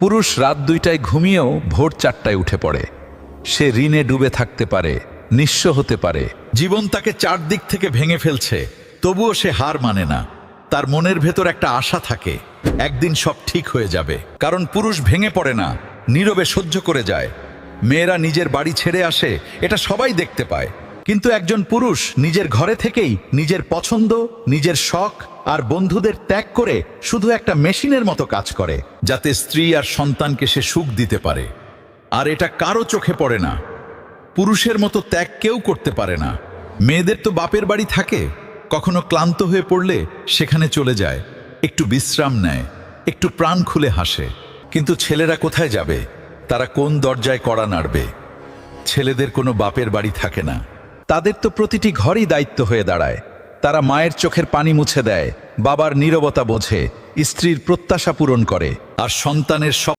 পুরুষ রাত 2টায় ঘুমিয়েও ভোর 4টায় উঠে পড়ে। সে ঋণে ডুবে থাকতে পারে, নিঃস্ব হতে পারে, জীবন তাকে চারদিক থেকে ভেঙে ফেলছে, তবুও সে হার মানে না। তার মনের ভেতর একটা আশা থাকে, একদিন সব ঠিক হয়ে যাবে। কারণ পুরুষ ভেঙে পড়ে না, নীরবে সহ্য করে যায়। মেয়েরা নিজের বাড়ি ছেড়ে আসে, এটা সবাই দেখতে পায়। কিন্তু একজন পুরুষ নিজের ঘরে থেকেই নিজের পছন্দ, নিজের শখ আর বন্ধুদের ত্যাগ করে শুধু একটা মেশিনের মতো কাজ করে, যাতে স্ত্রী আর সন্তানকে সে সুখ দিতে পারে। আর এটা কারো চোখে পড়ে না। পুরুষের মতো ত্যাগ কেউ করতে পারে না। মেয়েদের তো বাপের বাড়ি থাকে, কখনো ক্লান্ত হয়ে পড়লে সেখানে চলে যায়, একটু বিশ্রাম নেয়, একটু প্রাণ খুলে হাসে। কিন্তু ছেলেরা কোথায় যাবে? তারা কোন দরজায় কড়া নাড়বে? ছেলেদের কোনো বাপের বাড়ি থাকে না। তাদের তো প্রতিটি ঘরই দায়িত্ব হয়ে দাঁড়ায়। তারা মায়ের চোখের পানি মুছে দেয়, বাবার নীরবতা বোঝে, স্ত্রীর প্রত্যাশা পূরণ করে, আর সন্তানের